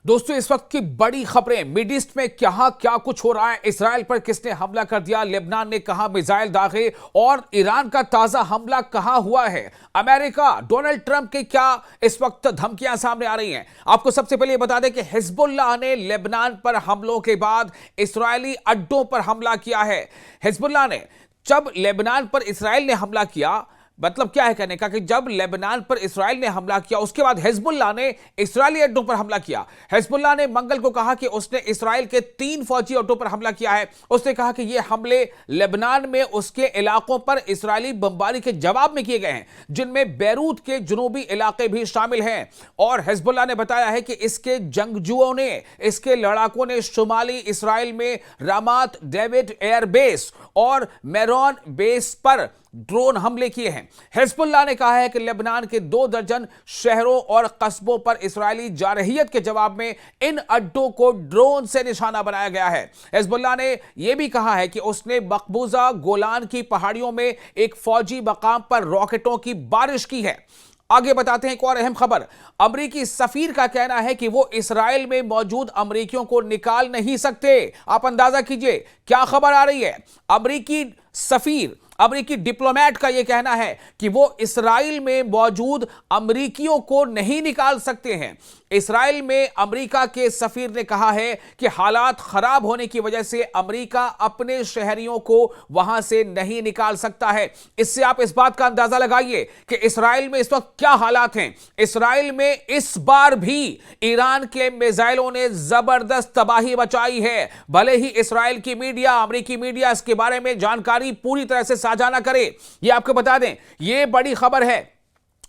दोस्तों, इस वक्त की बड़ी खबरें, मिड ईस्ट में क्या क्या कुछ हो रहा है, इसराइल पर किसने हमला कर दिया, लेबनान ने कहां मिसाइल दागे और ईरान का ताजा हमला कहां हुआ है, अमेरिका डोनाल्ड ट्रंप की क्या इस वक्त धमकियां सामने आ रही हैं। आपको सबसे पहले बता दें कि हिजबुल्लाह ने लेबनान पर हमलों के बाद इसराइली अड्डों पर हमला किया है। हिजबुल्लाह ने जब लेबनान पर इसराइल ने हमला किया, मतलब क्या है कहने का कि जब लेबनान पर इसराइल ने हमला किया उसके बाद हिजबुल्लाह ने इस्राएली अड्डों पर हमला किया। हिजबुल्लाह ने मंगल को कहा कि उसने इसराइल के 3 फौजी अड्डों पर हमला किया है। उसने कहा कि यह हमले लेबनान में उसके इलाकों पर इसराइली बमबारी के जवाब में किए गए हैं, जिनमें बैरूत के जुनूबी इलाके भी शामिल हैं। और हिजबुल्लाह ने बताया है कि इसके जंगजुओं ने, इसके लड़ाकों ने शुमाली इसराइल में रामात डेविड एयरबेस और मेरोन बेस पर ड्रोन हमले किए हैं। हिजबुल्लाह ने कहा है कि लेबनान के 2 दर्जन शहरों और कस्बों पर इसराइली जारहियत के जवाब में इन अड्डों को ड्रोन से निशाना बनाया गया है। हिजबुल्लाह ने यह भी कहा है कि उसने मकबूजा गोलान की पहाड़ियों में एक फौजी मकाम पर रॉकेटों की बारिश की है। आगे बताते हैं एक और अहम खबर। अमरीकी सफीर का कहना है कि वो इसराइल में मौजूद अमरीकियों को निकाल नहीं सकते। आप अंदाजा कीजिए क्या खबर आ रही है। अमरीकी सफीर, अमरीकी डिप्लोमेट का यह कहना है कि वो इसराइल में मौजूद अमरीकियों को नहीं निकाल सकते हैं। इसराइल में अमरीका के सफीर ने कहा है कि हालात खराब होने की वजह से अमरीका अपने शहरियों को वहां से नहीं निकाल सकता है। इससे आप इस बात का अंदाजा लगाइए कि इसराइल में इस वक्त क्या हालात हैं। इसराइल में इस बार भी ईरान के मिसाइलों ने जबरदस्त तबाही मचाई है। भले ही इसराइल की मीडिया, अमरीकी मीडिया इसके बारे में जानकारी पूरी तरह से साझा ना करे। यह आपको बता दें, यह बड़ी खबर है।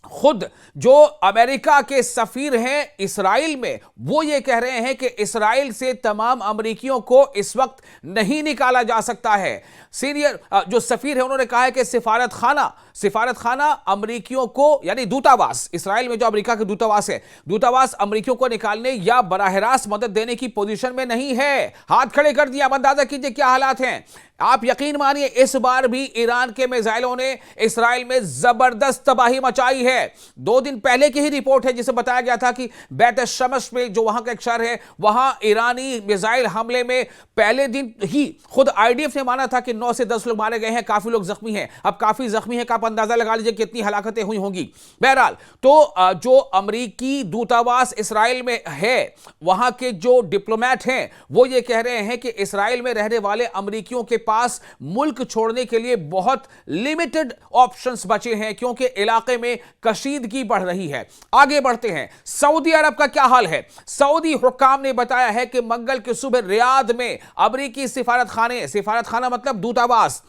खुद जो अमेरिका के सफीर हैं इसराइल में, वो ये कह रहे हैं कि इसराइल से तमाम अमरीकियों को इस वक्त नहीं निकाला जा सकता है। सीनियर जो सफीर है उन्होंने कहा है कि सिफारत खाना अमरीकियों को, यानी दूतावास, इसराइल में जो अमेरिका के दूतावास है, दूतावास अमरीकियों को निकालने या बराह रास्त मदद देने की पोजीशन में नहीं है। हाथ खड़े कर दिया। अब अंदाजा कीजिए क्या हालात हैं। आप यकीन मानिए इस बार भी ईरान के मिसाइलों ने इसराइल में जबरदस्त तबाही मचाई है। 2 दिन पहले की ही रिपोर्ट है जिसे बताया गया था कि बैत शमस में, जो वहां का एक शहर है, वहां ईरानी मिसाइल हमले में पहले दिन ही खुद आईडीएफ ने माना था कि 9 से 10 लोग मारे गए हैं, काफी लोग जख्मी हैं। अब काफी जख्मी है का आप अंदाजा लगा लीजिए कितनी हलाकतें हुई होंगी। बहरहाल, तो जो अमरीकी दूतावास इसराइल में है, वहां के जो डिप्लोमेट हैं वो ये कह रहे हैं कि इसराइल में रहने वाले अमरीकियों के पास मुल्क छोड़ने के लिए बहुत लिमिटेड ऑप्शंस बचे हैं, क्योंकि इलाके में कशीदगी बढ़ रही है। आगे बढ़ते हैं। सऊदी अरब का क्या हाल है। सऊदी हुक्काम ने बताया है कि मंगल की सुबह रियाद में अमरीकी सिफारत खाना मतलब दूतावास,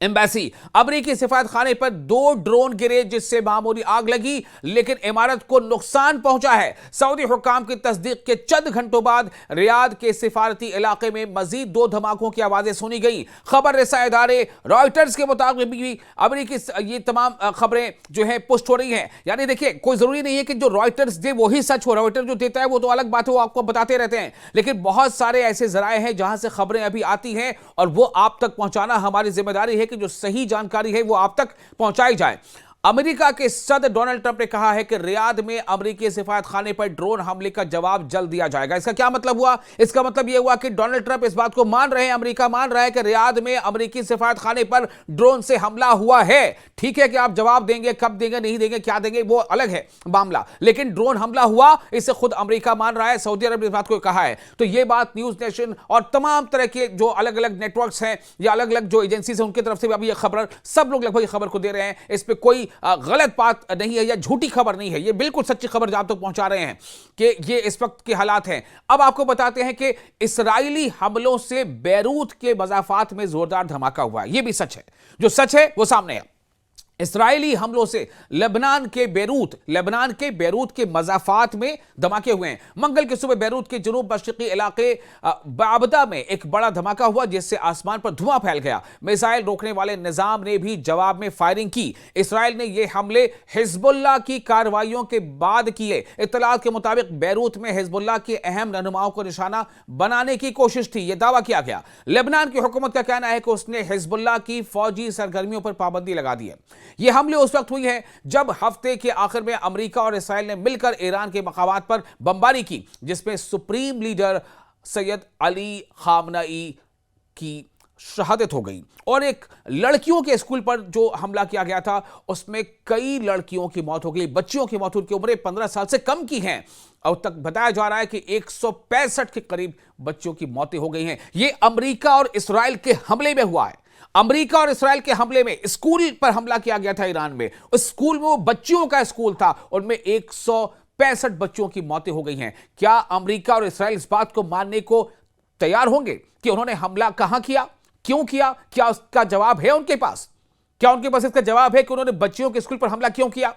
एम्बेसी, अमरीकी सिफारत खाने पर 2 ड्रोन गिरे, जिससे मामूली आग लगी लेकिन इमारत को नुकसान पहुंचा है। सऊदी हुक्काम की तस्दीक के चंद घंटों बाद रियाद के सिफारती इलाके में मजीद 2 धमाकों की आवाजें सुनी गई। खबर रसाई इदारे रॉयटर्स के मुताबिक भी अमरीकी ये तमाम खबरें जो है पुष्ट हो रही हैं। यानी देखिए, कोई जरूरी नहीं है कि जो रॉयटर्स दे वही सच हो। रॉयटर्स जो देता है वो तो अलग बात है, वो आपको बताते रहते हैं, लेकिन बहुत सारे ऐसे जराए हैं जहां से खबरें अभी आती हैं और वो आप तक पहुंचाना हमारी जिम्मेदारी है कि जो सही जानकारी है वो आप तक पहुंचाई जाए। अमेरिका के सदर डोनाल्ड ट्रंप ने कहा है कि रियाद में अमेरिकी सिफारत खाने पर ड्रोन हमले का जवाब जल्द दिया जाएगा। इसका क्या मतलब हुआ? इसका मतलब यह हुआ कि डोनाल्ड ट्रंप इस बात को मान रहे हैं, अमेरिका मान रहा है कि रियाद में अमेरिकी सिफारत खाने पर ड्रोन से हमला हुआ है। ठीक है कि आप जवाब देंगे, कब देंगे, नहीं देंगे, क्या देंगे, वो अलग है मामला, लेकिन ड्रोन हमला हुआ, इसे खुद अमेरिका मान रहा है। सऊदी अरब ने इस बात को कहा है। तो यह बात न्यूज नेशन और तमाम तरह के जो अलग अलग नेटवर्क्स हैं या अलग अलग जो एजेंसीज हैं उनकी तरफ से भी अभी यह खबर, सब लोग लगभग खबर को दे रहे हैं। इस पर कोई गलत बात नहीं है या झूठी खबर नहीं है, ये बिल्कुल सच्ची खबर आप तक पहुंचा रहे हैं कि ये इस वक्त के हालात हैं। अब आपको बताते हैं कि इसराइली हमलों से बैरूत के मज़ाफात में जोरदार धमाका हुआ है। ये भी सच है, जो सच है वो सामने है। इसराइली हमलों से लेबनान के बैरूत के मज़ाफात में धमाके हुए हैं। मंगल की सुबह बैरूत के जुनूब मशरिकी इलाके बाबदा में एक बड़ा धमाका हुआ, जिससे आसमान पर धुआं फैल गया। मिसाइल रोकने वाले निजाम ने भी जवाब में फायरिंग की। इसराइल ने यह हमले हिजबुल्लाह की कार्रवाइयों के बाद किए। इत्तलात के मुताबिक बैरूत में हिजबुल्लाह के अहम रहनुमाओं को निशाना बनाने की कोशिश थी, यह दावा किया गया। लेबनान की हुकूमत का कहना है कि उसने हिजबुल्लाह की फौजी सरगर्मियों पर पाबंदी लगा दी है। ये हमले उस वक्त हुई हैं जब हफ्ते के आखिर में अमेरिका और इसराइल ने मिलकर ईरान के मकामात पर बमबारी की, जिसमें supreme leader Syed Ali Khamenei की शहादत हो गई। और एक लड़कियों के स्कूल पर जो हमला किया गया था उसमें कई लड़कियों की मौत हो गई, बच्चियों की मौत, उनकी उम्रें 15 साल से कम की हैं। अब तक बताया जा रहा है कि 165 के करीब बच्चों की मौतें हो गई हैं। यह अमेरिका और इसराइल के हमले में हुआ है। अमेरिका और इसराइल के हमले में स्कूल पर हमला किया गया था ईरान में। उस स्कूल में वो बच्चियों का स्कूल था, उनमें 165 बच्चों की मौतें हो गई हैं। क्या अमेरिका और इसराइल इस बात को मानने को तैयार होंगे कि उन्होंने हमला कहां किया, क्यों किया? क्या उसका जवाब है उनके पास? क्या उनके पास इसका जवाब है कि उन्होंने बच्चियों के स्कूल पर हमला क्यों किया?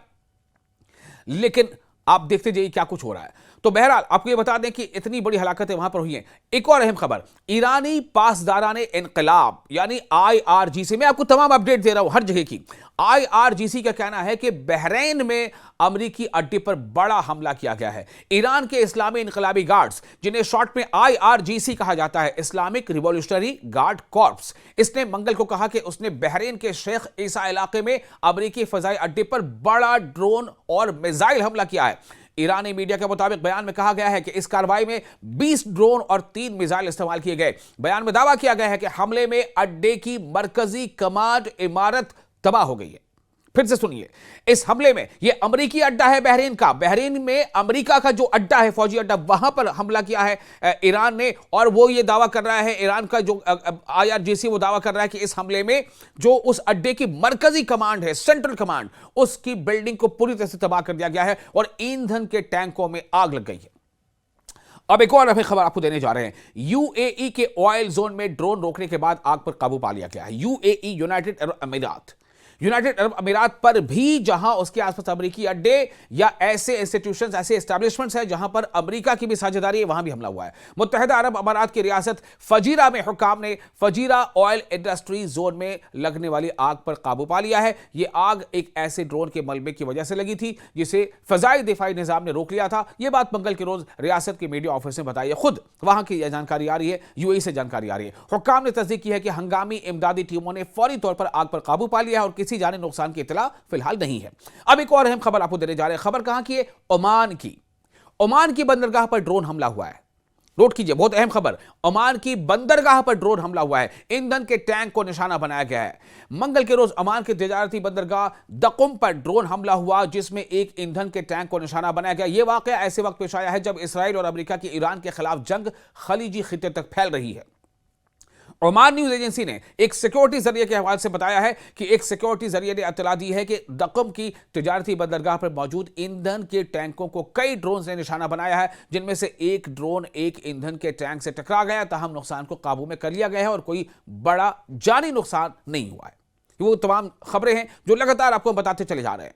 लेकिन आप देखते जाइए क्या कुछ हो रहा है। तो बहरहाल आपको ये बता दें कि इतनी बड़ी हलाकतें वहां पर हुई हैं। एक और अहम खबर, ईरानी पासदाराने इनकलाब यानी IRGC, मैं आपको तमाम अपडेट दे रहा हूं हर जगह की। IRGC का कहना है कि बहरीन में अमरीकी अड्डे पर बड़ा हमला किया गया है। ईरान के इस्लामी इनकलाबी गार्ड्स, जिन्हें शॉर्ट में IRGC कहा जाता है, इस्लामिक रिवॉल्यूशनरी गार्ड कॉर्प्स, इसने मंगल को कहा कि उसने बहरीन के शेख ईसा इलाके में अमरीकी फजाई अड्डे पर बड़ा ड्रोन और मिसाइल हमला किया है। ईरानी मीडिया के मुताबिक बयान में कहा गया है कि इस कार्रवाई में 20 ड्रोन और 3 मिसाइल इस्तेमाल किए गए। बयान में दावा किया गया है कि हमले में अड्डे की मरकजी कमांड इमारत तबाह हो गई है। फिर से सुनिए, इस हमले में यह अमरीकी अड्डा है बहरीन का, बहरीन में अमरीका का जो अड्डा है, फौजी अड्डा, वहां पर हमला किया है ईरान ने। और वो ये दावा कर रहा है, ईरान का जो IRGC वो दावा कर रहा है कि इस हमले में जो उस अड्डे की मरकजी कमांड है, सेंट्रल कमांड, उसकी बिल्डिंग को पूरी तरह से तबाह कर दिया गया है और ईंधन के टैंकों में आग लग गई है। अब एक और खबर आपको देने जा रहे हैं। UAE के ऑयल जोन में ड्रोन रोकने के बाद आग पर काबू पा लिया गया है। UAE, यूनाइटेड अरब अमीरात पर भी, जहां उसके आसपास अमेरिकी अड्डे या ऐसे इंस्टीट्यूशंस, ऐसे एस्टैब्लिशमेंट्स हैं जहां पर अमेरिका की भी साझेदारी है, वहां भी हमला हुआ है। मुत्तहिदा अरब अमीरात की रियासत फजीरा में हुक्काम ने फजीरा ऑयल इंडस्ट्री जोन में लगने वाली आग पर काबू पा लिया है। यह आग एक ऐसे ड्रोन के मलबे की वजह से लगी थी जिसे फजाई दिफाई निजाम ने रोक लिया था। यह बात मंगल के रोज रियासत के मीडिया ऑफिस ने बताई है। खुद वहां की यह जानकारी आ रही है, UAE से जानकारी आ रही है। हुक्काम ने तस्दीक की है कि हंगामी इमदादी टीमों ने फौरी तौर पर आग पर काबू पा लिया है और किसी जानी नुकसान की इत्तला फिलहाल नहीं है। अब एक और अहम खबर आपको देने जा रहे हैं। खबर कहां की है? ओमान की बंदरगाह पर ड्रोन हमला हुआ है। नोट कीजिए, बहुत अहम खबर। ओमान की बंदरगाह पर ड्रोन हमला हुआ है। ईंधन के टैंक को निशाना बनाया गया है। मंगल के रोज ओमान के तिजारती बंदरगाह दकुम पर ड्रोन हमला हुआ, जिसमें एक ईंधन के टैंक को निशाना बनाया गया। यह वाकया ऐसे वक्त पेश आया है जब इसराइल और अमेरिका की ईरान के खिलाफ जंग खलीजी खित्ते तक फैल रही है। ओमान न्यूज एजेंसी ने एक सिक्योरिटी जरिए के हवाले से बताया है कि एक सिक्योरिटी जरिए ने इत्तला दी है कि दकुम की तिजारती बंदरगाह पर मौजूद ईंधन के टैंकों को कई ड्रोन ने निशाना बनाया है, जिनमें से एक ड्रोन एक ईंधन के टैंक से टकरा गया। ताहम नुकसान को काबू में कर लिया गया है और कोई बड़ा जानी नुकसान नहीं हुआ है। वो तमाम खबरें हैं जो लगातार आपको बताते चले जा रहे हैं।